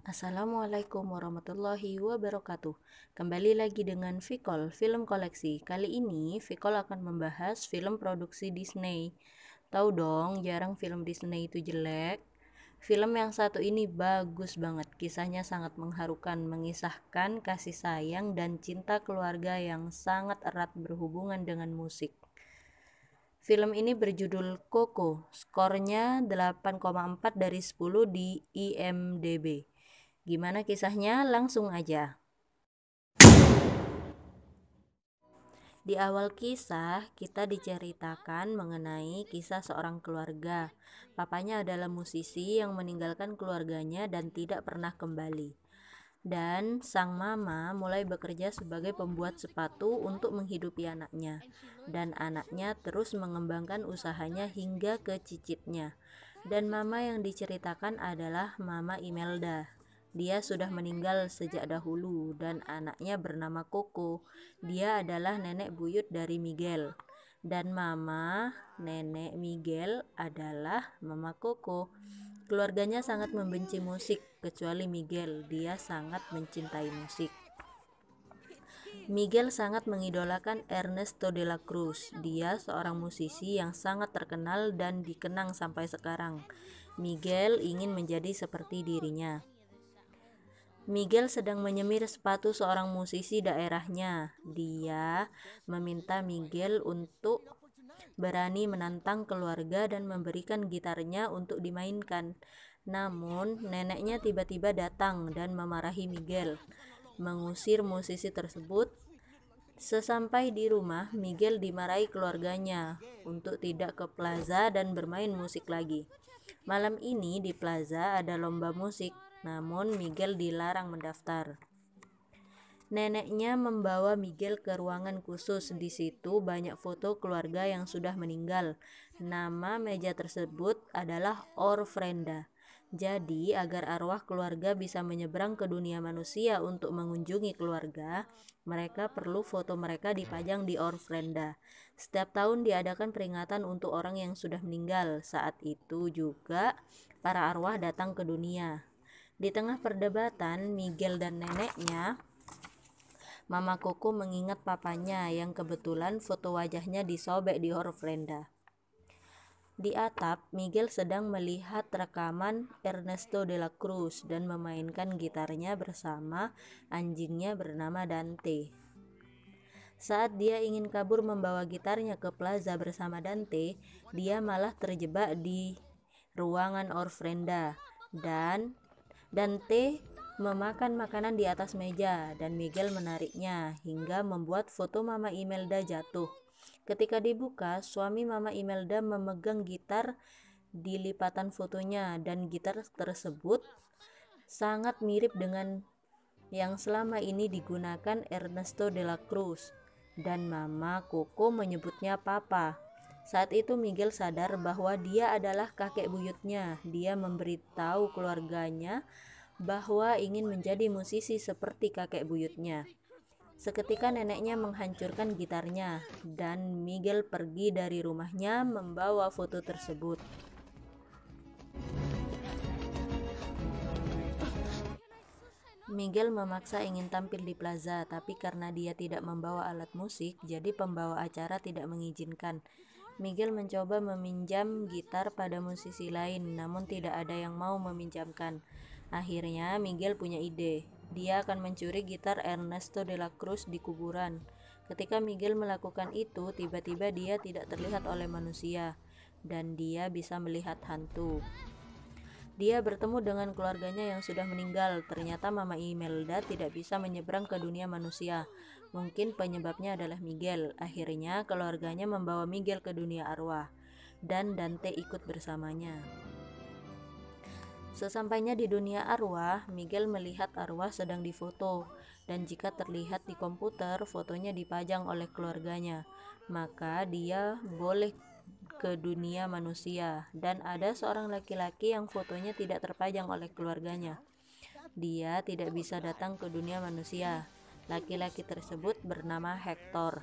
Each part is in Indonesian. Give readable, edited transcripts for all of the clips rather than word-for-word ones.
Assalamualaikum warahmatullahi wabarakatuh. Kembali lagi dengan Vicol Film Koleksi. Kali ini Vicol akan membahas film produksi Disney. Tahu dong, jarang film Disney itu jelek. Film yang satu ini bagus banget. Kisahnya sangat mengharukan, mengisahkan kasih sayang dan cinta keluarga yang sangat erat berhubungan dengan musik. Film ini berjudul Coco. Skornya 8,4 dari 10 di IMDb. Gimana kisahnya? Langsung aja. Di awal kisah, kita diceritakan mengenai kisah seorang keluarga. Papanya adalah musisi yang meninggalkan keluarganya dan tidak pernah kembali. Dan sang mama mulai bekerja sebagai pembuat sepatu untuk menghidupi anaknya. Dan anaknya terus mengembangkan usahanya hingga ke cicitnya. Dan mama yang diceritakan adalah Mama Imelda. Dia sudah meninggal sejak dahulu dan anaknya bernama Coco. Dia adalah nenek buyut dari Miguel. Dan mama, nenek Miguel adalah Mama Coco. Keluarganya sangat membenci musik, kecuali Miguel. Dia sangat mencintai musik. Miguel sangat mengidolakan Ernesto de la Cruz. Dia seorang musisi yang sangat terkenal dan dikenang sampai sekarang. Miguel ingin menjadi seperti dirinya. Miguel sedang menyemir sepatu seorang musisi daerahnya. Dia meminta Miguel untuk berani menantang keluarga dan memberikan gitarnya untuk dimainkan. Namun, neneknya tiba-tiba datang dan memarahi Miguel, mengusir musisi tersebut. Sesampai di rumah, Miguel dimarahi keluarganya untuk tidak ke plaza dan bermain musik lagi. Malam ini di plaza ada lomba musik, namun Miguel dilarang mendaftar. Neneknya membawa Miguel ke ruangan khusus. Di situ banyak foto keluarga yang sudah meninggal. Nama meja tersebut adalah Ofrenda. Jadi, agar arwah keluarga bisa menyeberang ke dunia manusia untuk mengunjungi keluarga, mereka perlu foto mereka dipajang di Ofrenda. Setiap tahun diadakan peringatan untuk orang yang sudah meninggal. Saat itu juga para arwah datang ke dunia. Di tengah perdebatan Miguel dan neneknya, Mama Coco mengingat papanya yang kebetulan foto wajahnya disobek di Ofrenda. Di atap, Miguel sedang melihat rekaman Ernesto de la Cruz dan memainkan gitarnya bersama anjingnya bernama Dante. Saat dia ingin kabur membawa gitarnya ke plaza bersama Dante, dia malah terjebak di ruangan Ofrenda dan Dante memakan makanan di atas meja dan Miguel menariknya hingga membuat foto Mama Imelda jatuh. Ketika dibuka, suami Mama Imelda memegang gitar di lipatan fotonya dan gitar tersebut sangat mirip dengan yang selama ini digunakan Ernesto de la Cruz dan Mama Coco menyebutnya Papa. Saat itu Miguel sadar bahwa dia adalah kakek buyutnya. Dia memberitahu keluarganya bahwa ingin menjadi musisi seperti kakek buyutnya. Seketika neneknya menghancurkan gitarnya dan Miguel pergi dari rumahnya membawa foto tersebut. Miguel memaksa ingin tampil di plaza, tapi karena dia tidak membawa alat musik, jadi pembawa acara tidak mengizinkan. Miguel mencoba meminjam gitar pada musisi lain, namun tidak ada yang mau meminjamkan. Akhirnya, Miguel punya ide. Dia akan mencuri gitar Ernesto de la Cruz di kuburan. Ketika Miguel melakukan itu, tiba-tiba dia tidak terlihat oleh manusia, dan dia bisa melihat hantu. Dia bertemu dengan keluarganya yang sudah meninggal. Ternyata Mama Imelda tidak bisa menyeberang ke dunia manusia. Mungkin penyebabnya adalah Miguel. Akhirnya keluarganya membawa Miguel ke dunia arwah dan Dante ikut bersamanya. Sesampainya di dunia arwah, Miguel melihat arwah sedang difoto, dan jika terlihat di komputer, fotonya dipajang oleh keluarganya, maka dia boleh ke dunia manusia. Dan ada seorang laki-laki yang fotonya tidak terpajang oleh keluarganya. Dia tidak bisa datang ke dunia manusia. Laki-laki tersebut bernama Hector.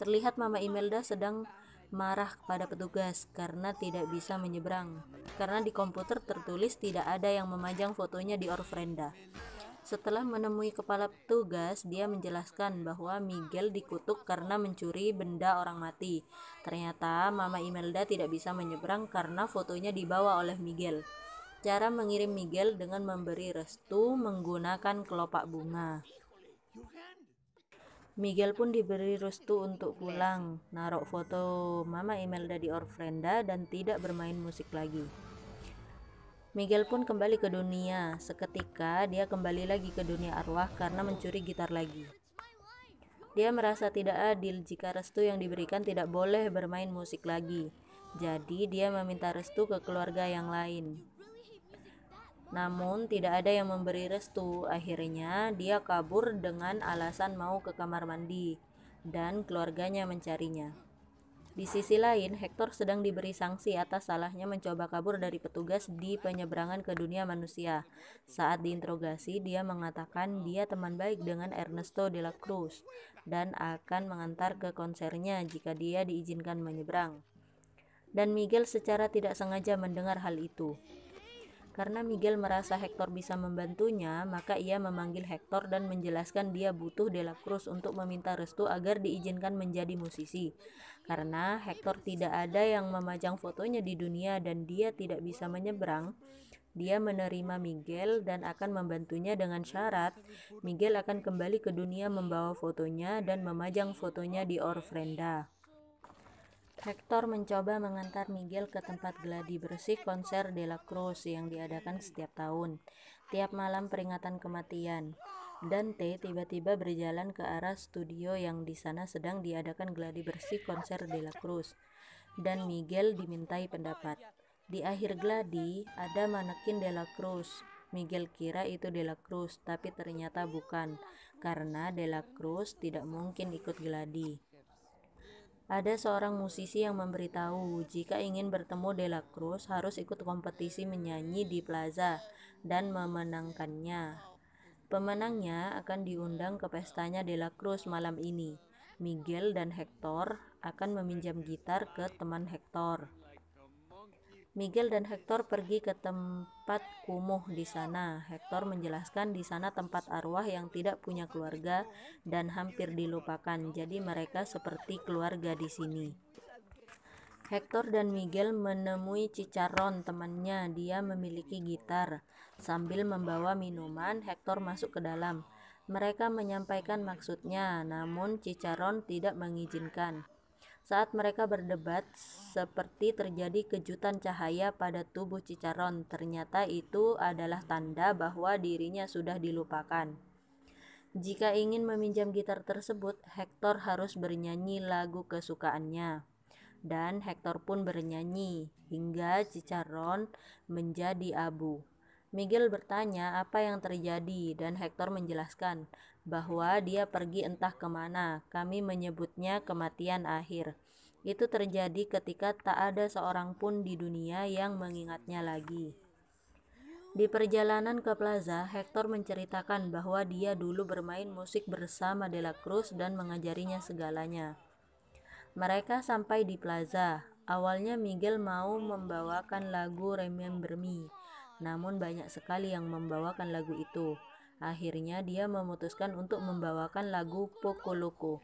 Terlihat Mama Imelda sedang marah kepada petugas karena tidak bisa menyeberang, karena di komputer tertulis tidak ada yang memajang fotonya di Orfrenda. Setelah menemui kepala petugas, dia menjelaskan bahwa Miguel dikutuk karena mencuri benda orang mati. Ternyata Mama Imelda tidak bisa menyeberang karena fotonya dibawa oleh Miguel. Cara mengirim Miguel dengan memberi restu menggunakan kelopak bunga. Miguel pun diberi restu untuk pulang, naruh foto Mama Imelda di Orfrenda dan tidak bermain musik lagi. Miguel pun kembali ke dunia. Seketika dia kembali lagi ke dunia arwah karena mencuri gitar lagi. Dia merasa tidak adil jika restu yang diberikan tidak boleh bermain musik lagi. Jadi dia meminta restu ke keluarga yang lain. Namun tidak ada yang memberi restu. Akhirnya dia kabur dengan alasan mau ke kamar mandi dan keluarganya mencarinya. Di sisi lain, Hector sedang diberi sanksi atas salahnya mencoba kabur dari petugas di penyeberangan ke dunia manusia. Saat diinterogasi, dia mengatakan dia teman baik dengan Ernesto de la Cruz dan akan mengantar ke konsernya jika dia diizinkan menyeberang. Dan Miguel secara tidak sengaja mendengar hal itu. Karena Miguel merasa Hector bisa membantunya, maka ia memanggil Hector dan menjelaskan dia butuh De la Cruz untuk meminta restu agar diizinkan menjadi musisi. Karena Hector tidak ada yang memajang fotonya di dunia dan dia tidak bisa menyeberang, dia menerima Miguel dan akan membantunya dengan syarat Miguel akan kembali ke dunia membawa fotonya dan memajang fotonya di Orfrenda. Hector mencoba mengantar Miguel ke tempat gladi bersih konser De la Cruz yang diadakan setiap tahun, tiap malam peringatan kematian. Dante tiba-tiba berjalan ke arah studio yang di sana sedang diadakan gladi bersih konser De la Cruz, dan Miguel dimintai pendapat. Di akhir gladi, ada manekin De la Cruz. Miguel kira itu De la Cruz, tapi ternyata bukan, karena De la Cruz tidak mungkin ikut gladi. Ada seorang musisi yang memberitahu jika ingin bertemu De la Cruz harus ikut kompetisi menyanyi di plaza dan memenangkannya. Pemenangnya akan diundang ke pestanya De la Cruz malam ini. Miguel dan Hector akan meminjam gitar ke teman Hector. Miguel dan Hector pergi ke tempat kumuh di sana. Hector menjelaskan di sana tempat arwah yang tidak punya keluarga dan hampir dilupakan. Jadi mereka seperti keluarga di sini. Hector dan Miguel menemui Cicerón, temannya. Dia memiliki gitar. Sambil membawa minuman, Hector masuk ke dalam. Mereka menyampaikan maksudnya, namun Cicerón tidak mengizinkan. Saat mereka berdebat, seperti terjadi kejutan cahaya pada tubuh Cicerón. Ternyata itu adalah tanda bahwa dirinya sudah dilupakan. Jika ingin meminjam gitar tersebut, Hector harus bernyanyi lagu kesukaannya. Dan Hector pun bernyanyi hingga Cicerón menjadi abu. Miguel bertanya apa yang terjadi dan Hector menjelaskan bahwa dia pergi entah kemana. Kami menyebutnya kematian akhir. Itu terjadi ketika tak ada seorang pun di dunia yang mengingatnya lagi. Di perjalanan ke plaza, Hector menceritakan bahwa dia dulu bermain musik bersama De la Cruz dan mengajarinya segalanya. Mereka sampai di plaza. Awalnya Miguel mau membawakan lagu Remember Me, namun banyak sekali yang membawakan lagu itu. Akhirnya dia memutuskan untuk membawakan lagu Poco Loco.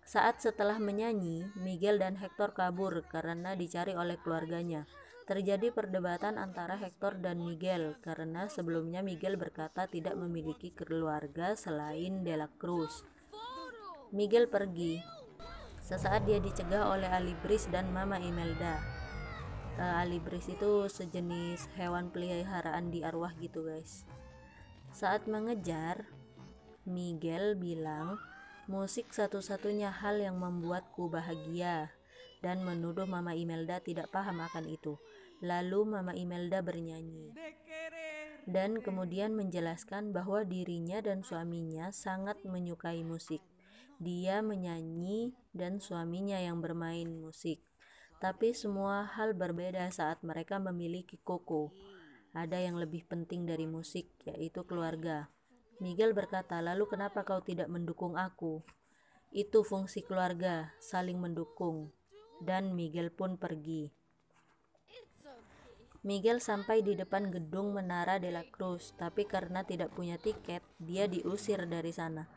Saat setelah menyanyi, Miguel dan Hector kabur karena dicari oleh keluarganya. Terjadi perdebatan antara Hector dan Miguel karena sebelumnya Miguel berkata tidak memiliki keluarga selain De la Cruz. Miguel pergi. Sesaat dia dicegah oleh Alibris dan Mama Imelda. Alibris itu sejenis hewan peliharaan di arwah gitu guys. Saat mengejar, Miguel bilang, musik satu-satunya hal yang membuatku bahagia, dan menuduh Mama Imelda tidak paham akan itu. Lalu Mama Imelda bernyanyi dan kemudian menjelaskan bahwa dirinya dan suaminya sangat menyukai musik. Dia menyanyi dan suaminya yang bermain musik. Tapi semua hal berbeda saat mereka memiliki Coco. Ada yang lebih penting dari musik, yaitu keluarga. Miguel berkata, lalu kenapa kau tidak mendukung aku? Itu fungsi keluarga, saling mendukung. dan Miguel pun pergi. Miguel sampai di depan gedung Menara de la Cruz, tapi karena tidak punya tiket, dia diusir dari sana.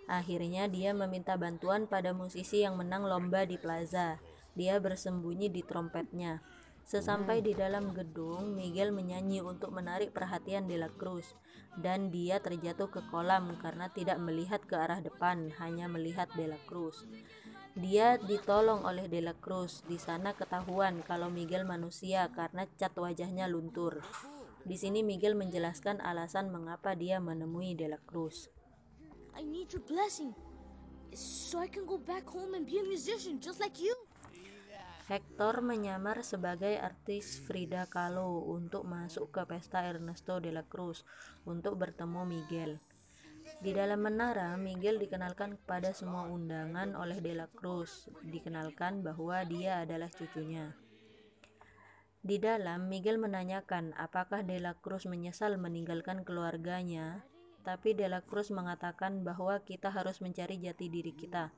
Akhirnya dia meminta bantuan pada musisi yang menang lomba di plaza. Dia bersembunyi di trompetnya. Sesampai di dalam gedung, Miguel menyanyi untuk menarik perhatian de la Cruz, dan dia terjatuh ke kolam karena tidak melihat ke arah depan, hanya melihat de la Cruz. Dia ditolong oleh de la Cruz. Di sana ketahuan kalau Miguel manusia karena cat wajahnya luntur. Di sini Miguel menjelaskan alasan mengapa dia menemui de la Cruz. I need your blessing so I can go back home and be a musician just like you. Hector menyamar sebagai artis Frida Kahlo untuk masuk ke pesta Ernesto de la Cruz untuk bertemu Miguel. Di dalam menara, Miguel dikenalkan kepada semua undangan oleh de la Cruz. Dikenalkan bahwa dia adalah cucunya. Di dalam, Miguel menanyakan apakah de la Cruz menyesal meninggalkan keluarganya, tapi de la Cruz mengatakan bahwa kita harus mencari jati diri kita.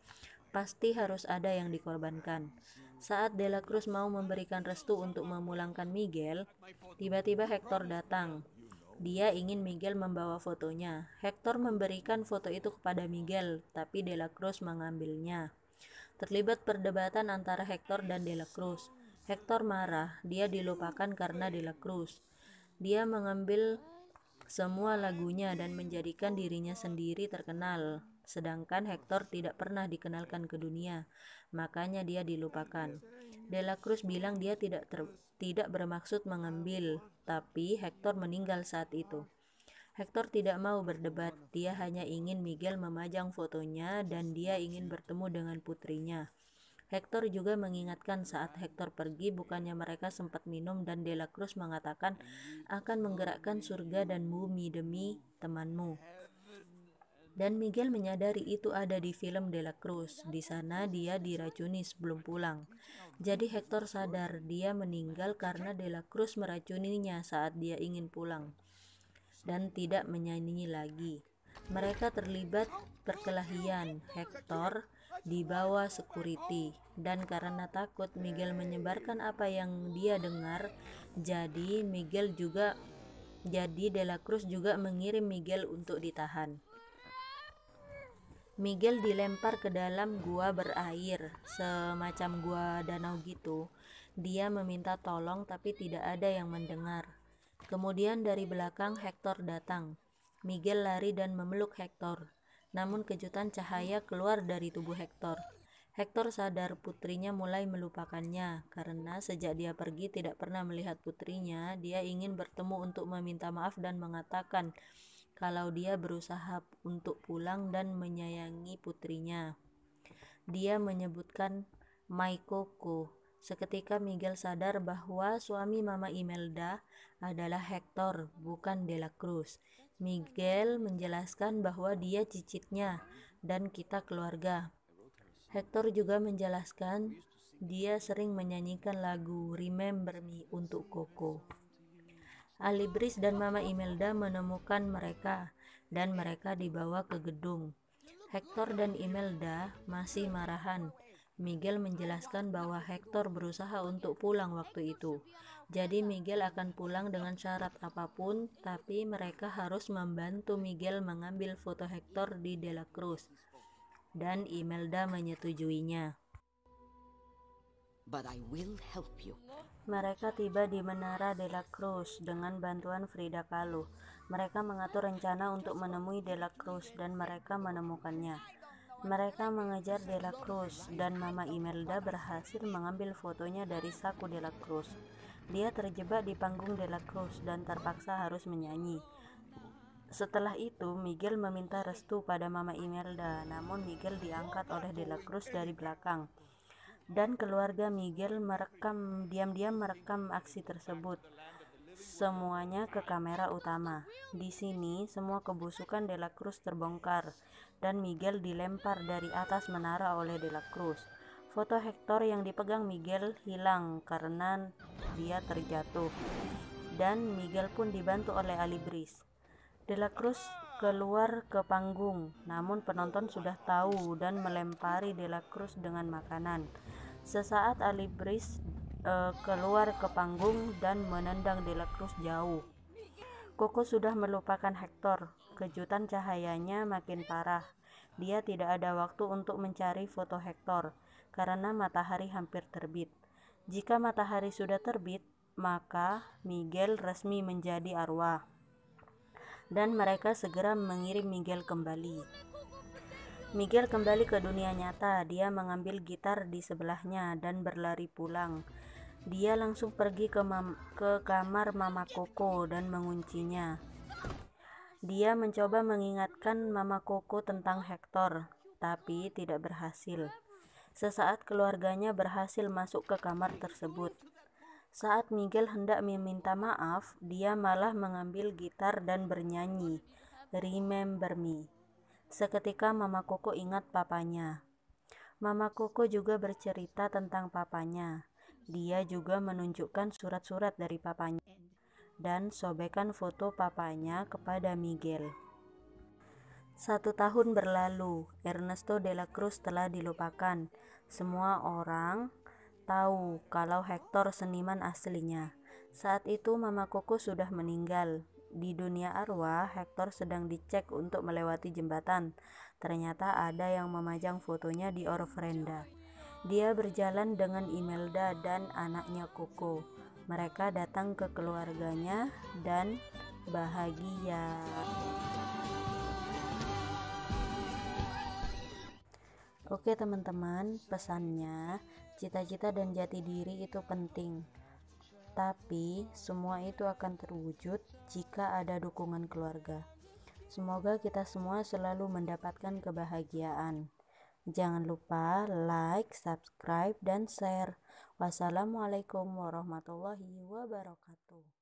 Pasti harus ada yang dikorbankan. Saat de la Cruz mau memberikan restu untuk memulangkan Miguel, tiba-tiba Hector datang. Dia ingin Miguel membawa fotonya. Hector memberikan foto itu kepada Miguel, tapi de la Cruz mengambilnya. Terlibat perdebatan antara Hector dan de la Cruz. Hector marah, dia dilupakan karena de la Cruz. Dia mengambil semua lagunya dan menjadikan dirinya sendiri terkenal, sedangkan Hector tidak pernah dikenalkan ke dunia, makanya dia dilupakan. De la Cruz bilang dia tidak bermaksud mengambil, tapi Hector meninggal saat itu. Hector tidak mau berdebat, dia hanya ingin Miguel memajang fotonya dan dia ingin bertemu dengan putrinya. Hector juga mengingatkan saat Hector pergi bukannya mereka sempat minum dan de la Cruz mengatakan akan menggerakkan surga dan bumi demi temanmu. Dan Miguel menyadari itu ada di film de la Cruz. Di sana dia diracuni sebelum pulang. Jadi Hector sadar dia meninggal karena de la Cruz meracuninya saat dia ingin pulang dan tidak menyanyi lagi. Mereka terlibat perkelahian. Hector dibawa security, dan karena takut Miguel menyebarkan apa yang dia dengar, jadi de la Cruz juga mengirim Miguel untuk ditahan. Miguel dilempar ke dalam gua berair, semacam gua danau gitu. Dia meminta tolong tapi tidak ada yang mendengar. Kemudian dari belakang Hector datang. Miguel lari dan memeluk Hector. Namun kejutan cahaya keluar dari tubuh Hector. Hector sadar putrinya mulai melupakannya karena sejak dia pergi tidak pernah melihat putrinya. Dia ingin bertemu untuk meminta maaf dan mengatakan kalau dia berusaha untuk pulang dan menyayangi putrinya. Dia menyebutkan My Coco. Seketika Miguel sadar bahwa suami Mama Imelda adalah Hector, bukan de la Cruz. Miguel menjelaskan bahwa dia cicitnya dan kita keluarga. Hector juga menjelaskan dia sering menyanyikan lagu Remember Me untuk Coco. Alibris dan Mama Imelda menemukan mereka dan mereka dibawa ke gedung. Hector dan Imelda masih marahan. Miguel menjelaskan bahwa Hector berusaha untuk pulang waktu itu. Jadi Miguel akan pulang dengan syarat apapun, tapi mereka harus membantu Miguel mengambil foto Hector di de la Cruz. Dan Imelda menyetujuinya. But I will help you. Mereka tiba di Menara de la Cruz dengan bantuan Frida Kahlo. Mereka mengatur rencana untuk menemui de la Cruz dan mereka menemukannya. Mereka mengejar de la Cruz dan Mama Imelda berhasil mengambil fotonya dari saku de la Cruz. Dia terjebak di panggung de la Cruz dan terpaksa harus menyanyi. Setelah itu, Miguel meminta restu pada Mama Imelda, namun Miguel diangkat oleh de la Cruz dari belakang. Dan keluarga Miguel diam-diam merekam aksi tersebut. Semuanya ke kamera utama. Di sini, semua kebusukan de la Cruz terbongkar dan Miguel dilempar dari atas menara oleh de la Cruz. Foto Hector yang dipegang Miguel hilang karena dia terjatuh. Dan Miguel pun dibantu oleh Alibris. De la Cruz keluar ke panggung, namun penonton sudah tahu dan melempari de la Cruz dengan makanan. Sesaat Alibris keluar ke panggung dan menendang Delacruz jauh. Koko sudah melupakan Hector. Kejutan cahayanya makin parah. Dia tidak ada waktu untuk mencari foto Hector karena matahari hampir terbit. Jika matahari sudah terbit, maka Miguel resmi menjadi arwah. Dan mereka segera mengirim Miguel kembali. Miguel kembali ke dunia nyata. Dia mengambil gitar di sebelahnya dan berlari pulang. Dia langsung pergi ke kamar Mama Koko dan menguncinya. Dia mencoba mengingatkan Mama Koko tentang Hector, tapi tidak berhasil. Sesaat keluarganya berhasil masuk ke kamar tersebut. Saat Miguel hendak meminta maaf, dia malah mengambil gitar dan bernyanyi, "Remember Me." Seketika Mama Koko ingat papanya. Mama Koko juga bercerita tentang papanya. Dia juga menunjukkan surat-surat dari papanya dan sobekan foto papanya kepada Miguel. 1 tahun berlalu, Ernesto de la Cruz telah dilupakan. Semua orang tahu kalau Hector seniman aslinya. Saat itu Mama Koko sudah meninggal. Di dunia arwah, Hector sedang dicek untuk melewati jembatan. Ternyata ada yang memajang fotonya di Orfrenda. Dia berjalan dengan Imelda dan anaknya Koko. Mereka datang ke keluarganya dan bahagia. Oke teman-teman, pesannya, cita-cita dan jati diri itu penting. Tapi semua itu akan terwujud jika ada dukungan keluarga. Semoga kita semua selalu mendapatkan kebahagiaan. Jangan lupa like, subscribe, dan share. Wassalamualaikum warahmatullahi wabarakatuh.